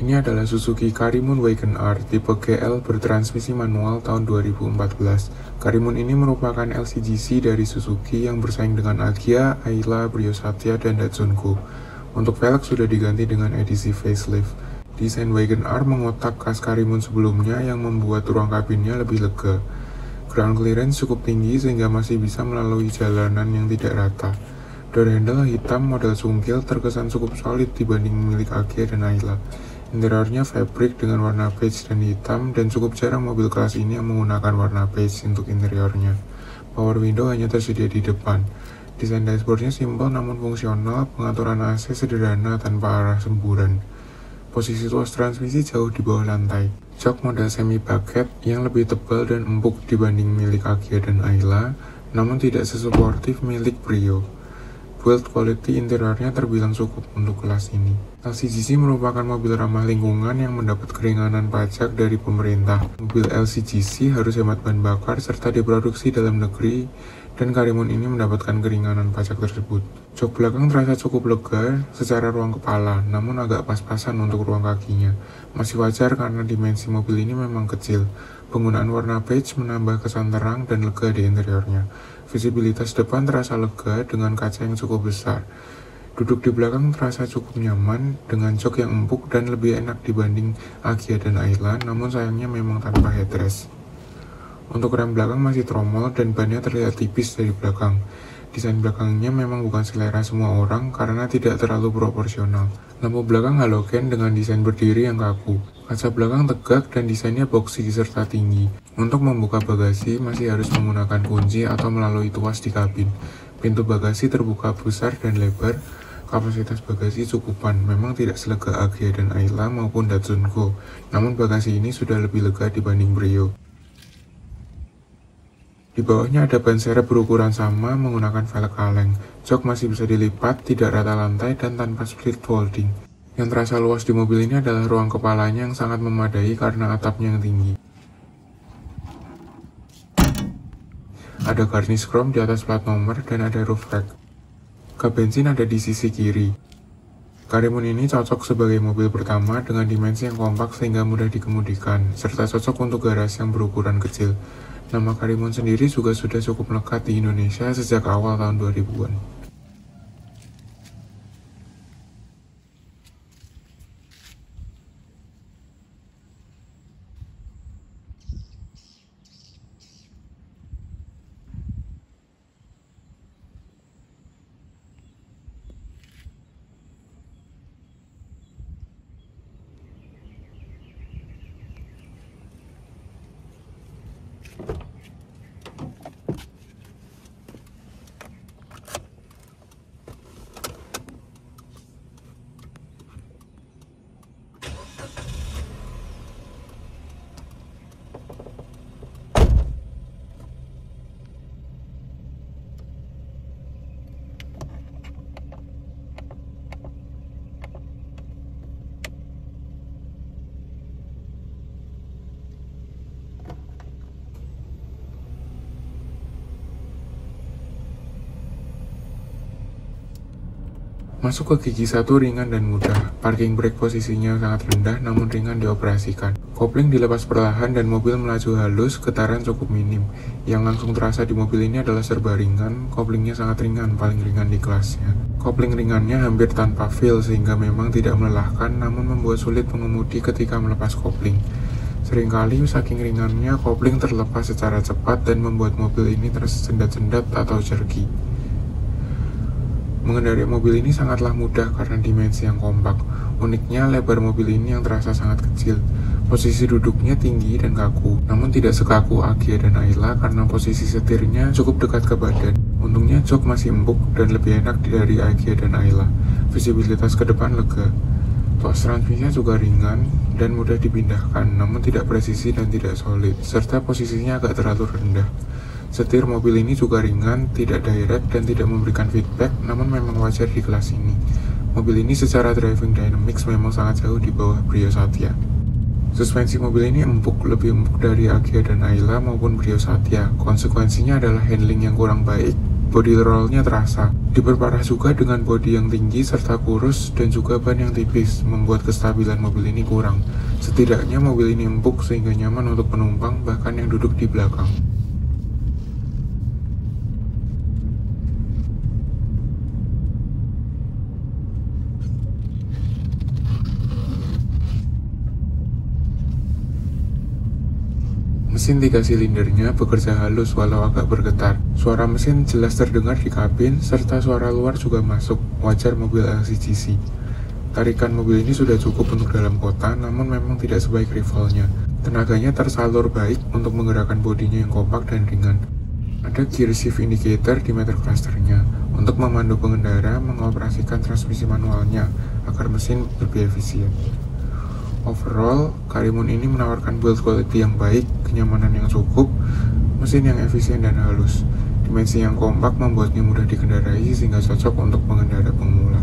Ini adalah Suzuki Karimun Wagon R tipe GL bertransmisi manual tahun 2014. Karimun ini merupakan LCGC dari Suzuki yang bersaing dengan Agya, Ayla, Brio Satya, dan Datsunko. Untuk velg sudah diganti dengan edisi facelift. Desain Wagon R mengotak khas Karimun sebelumnya yang membuat ruang kabinnya lebih lega. Ground clearance cukup tinggi sehingga masih bisa melalui jalanan yang tidak rata. Door handle hitam model sungkil terkesan cukup solid dibanding milik Agya dan Ayla. Interiornya fabric dengan warna beige dan hitam, dan cukup jarang mobil kelas ini yang menggunakan warna beige untuk interiornya. Power window hanya tersedia di depan. Desain dashboardnya simpel namun fungsional, pengaturan AC sederhana tanpa arah semburan. Posisi tuas transmisi jauh di bawah lantai. Jok model semi bucket yang lebih tebal dan empuk dibanding milik Agya dan Ayla, namun tidak sesuportif milik Brio. Build quality interiornya terbilang cukup untuk kelas ini. LCGC merupakan mobil ramah lingkungan yang mendapat keringanan pajak dari pemerintah. Mobil LCGC harus hemat bahan bakar serta diproduksi dalam negeri, dan Karimun ini mendapatkan keringanan pajak tersebut. Jok belakang terasa cukup lega secara ruang kepala, namun agak pas-pasan untuk ruang kakinya. Masih wajar karena dimensi mobil ini memang kecil. Penggunaan warna beige menambah kesan terang dan lega di interiornya. Visibilitas depan terasa lega dengan kaca yang cukup besar. Duduk di belakang terasa cukup nyaman dengan jok yang empuk dan lebih enak dibanding Agya dan Ayla, namun sayangnya memang tanpa headrest. Untuk rem belakang masih tromol dan bannya terlihat tipis dari belakang. Desain belakangnya memang bukan selera semua orang karena tidak terlalu proporsional. Lampu belakang halogen dengan desain berdiri yang kaku. Kaca belakang tegak dan desainnya boxy serta tinggi. Untuk membuka bagasi masih harus menggunakan kunci atau melalui tuas di kabin. Pintu bagasi terbuka besar dan lebar. Kapasitas bagasi cukupan, memang tidak selega Agya dan Ayla maupun Datsunko, namun bagasi ini sudah lebih lega dibanding Brio. Di bawahnya ada ban serep berukuran sama menggunakan velg kaleng. Jok masih bisa dilipat, tidak rata lantai, dan tanpa split folding. Yang terasa luas di mobil ini adalah ruang kepalanya yang sangat memadai karena atapnya yang tinggi. Ada garnish chrome di atas plat nomor dan ada roof rack. Kap bensin ada di sisi kiri. Karimun ini cocok sebagai mobil pertama dengan dimensi yang kompak sehingga mudah dikemudikan, serta cocok untuk garasi yang berukuran kecil. Nama Karimun sendiri juga sudah cukup melekat di Indonesia sejak awal tahun 2000-an. Masuk ke gigi 1 ringan dan mudah. Parking brake posisinya sangat rendah namun ringan dioperasikan. Kopling dilepas perlahan dan mobil melaju halus, getaran cukup minim. Yang langsung terasa di mobil ini adalah serba ringan, koplingnya sangat ringan, paling ringan di kelasnya. Kopling ringannya hampir tanpa feel sehingga memang tidak melelahkan namun membuat sulit pengemudi ketika melepas kopling. Seringkali saking ringannya kopling terlepas secara cepat dan membuat mobil ini tersendat-sendat atau jerky. Mengendarai mobil ini sangatlah mudah karena dimensi yang kompak. Uniknya, lebar mobil ini yang terasa sangat kecil. Posisi duduknya tinggi dan kaku, namun tidak sekaku Agya dan Ayla karena posisi setirnya cukup dekat ke badan. Untungnya jok masih empuk dan lebih enak dari Agya dan Ayla. Visibilitas ke depan lega. Tuas transmisinya juga ringan dan mudah dipindahkan, namun tidak presisi dan tidak solid, serta posisinya agak terlalu rendah. Setir mobil ini juga ringan, tidak direct, dan tidak memberikan feedback, namun memang wajar di kelas ini. Mobil ini secara driving dynamics memang sangat jauh di bawah Brio Satya. Suspensi mobil ini empuk, lebih empuk dari Agya dan Ayla maupun Brio Satya. Konsekuensinya adalah handling yang kurang baik, body roll-nya terasa. Diperparah juga dengan bodi yang tinggi serta kurus dan juga ban yang tipis, membuat kestabilan mobil ini kurang. Setidaknya mobil ini empuk sehingga nyaman untuk penumpang, bahkan yang duduk di belakang. Mesin 3 silindernya bekerja halus walau agak bergetar. Suara mesin jelas terdengar di kabin, serta suara luar juga masuk, wajar mobil LCGC. Tarikan mobil ini sudah cukup untuk dalam kota, namun memang tidak sebaik rivalnya. Tenaganya tersalur baik untuk menggerakkan bodinya yang kompak dan ringan. Ada gear shift indicator di meter clusternya untuk memandu pengendara mengoperasikan transmisi manualnya agar mesin lebih efisien. Overall, Karimun ini menawarkan build quality yang baik, kenyamanan yang cukup, mesin yang efisien dan halus. Dimensi yang kompak membuatnya mudah dikendarai sehingga cocok untuk pengendara pemula.